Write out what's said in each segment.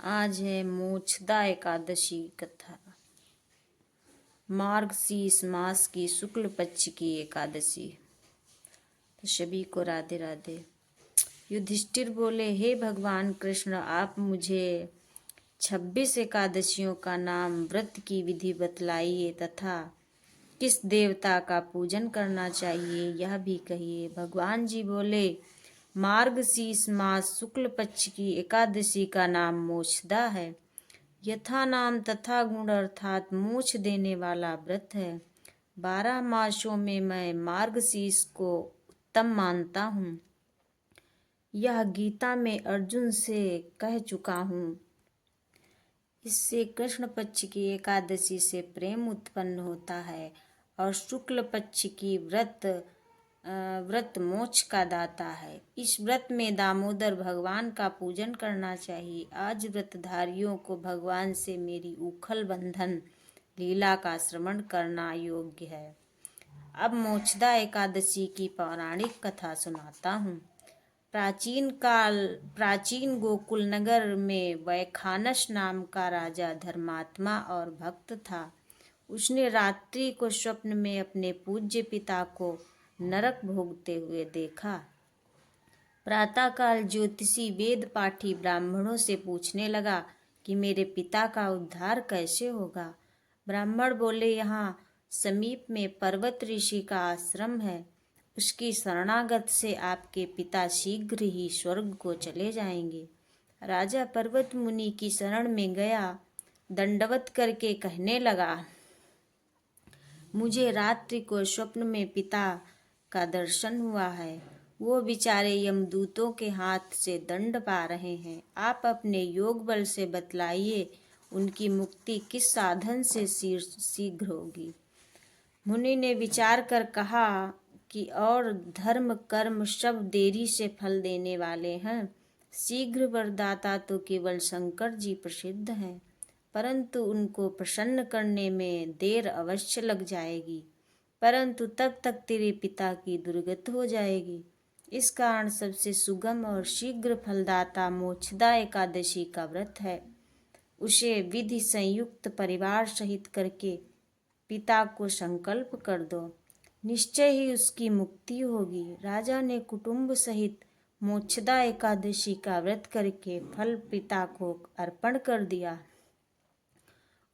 आज है मोक्षदा एकादशी कथा। मार्गशीर्ष मास की शुक्ल पक्ष की एकादशी। तो सभी को राधे राधे। युधिष्ठिर बोले, हे भगवान कृष्ण, आप मुझे 26 एकादशियों का नाम, व्रत की विधि बतलाइए तथा किस देवता का पूजन करना चाहिए यह भी कहिए। भगवान जी बोले, मार्गशीर्ष मास शुक्ल पक्ष की एकादशी का नाम मोक्षदा है। यथा नाम तथा गुण अर्थात मोक्ष देने वाला व्रत है। 12 मासों में मैं मार्गशीर्ष को उत्तम मानता हूँ। यह गीता में अर्जुन से कह चुका हूँ। इससे कृष्ण पक्ष की एकादशी से प्रेम उत्पन्न होता है और शुक्ल पक्ष की व्रत मोक्ष का दाता है। इस व्रत में दामोदर भगवान का पूजन करना चाहिए। आज व्रतधारियों को भगवान से मेरी उखल बंधन लीला का श्रवण करना योग्य है। अब मोक्षदा एकादशी की पौराणिक कथा सुनाता हूँ। प्राचीन गोकुल नगर में वैखानस नाम का राजा धर्मात्मा और भक्त था। उसने रात्रि को स्वप्न में अपने पूज्य पिता को नरक भोगते हुए देखा। प्रातःकाल ज्योतिषी वेद पाठी ब्राह्मणों से पूछने लगा कि मेरे पिता का उद्धार कैसे होगा। ब्राह्मण बोले, यहाँ समीप में पर्वत ऋषि का आश्रम है। उसकी शरणागत से आपके पिता शीघ्र ही स्वर्ग को चले जाएंगे। राजा पर्वत मुनि की शरण में गया। दंडवत करके कहने लगा, मुझे रात्रि को स्वप्न में पिता का दर्शन हुआ है। वो बेचारे यमदूतों के हाथ से दंड पा रहे हैं। आप अपने योग बल से बतलाइए, उनकी मुक्ति किस साधन से शीघ्र होगी। मुनि ने विचार कर कहा कि और धर्म कर्म सब देरी से फल देने वाले हैं। शीघ्र वरदाता तो केवल शंकर जी प्रसिद्ध हैं, परंतु उनको प्रसन्न करने में देर अवश्य लग जाएगी। परंतु तब तक तेरे पिता की दुर्गति हो जाएगी। इस कारण सबसे सुगम और शीघ्र फलदाता मोक्षदा एकादशी का व्रत है। उसे विधि संयुक्त परिवार सहित करके पिता को संकल्प कर दो, निश्चय ही उसकी मुक्ति होगी। राजा ने कुटुंब सहित मोक्षदा एकादशी का व्रत करके फल पिता को अर्पण कर दिया।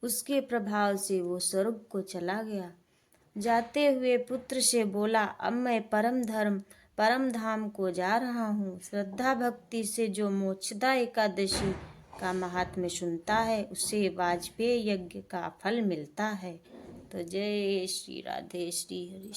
उसके प्रभाव से वो स्वर्ग को चला गया। जाते हुए पुत्र से बोला, अब मैं परम धाम को जा रहा हूँ। श्रद्धा भक्ति से जो मोक्षदा एकादशी का महात्म्य सुनता है, उसे वाजपेय यज्ञ का फल मिलता है। तो जय श्री राधे श्री हरि।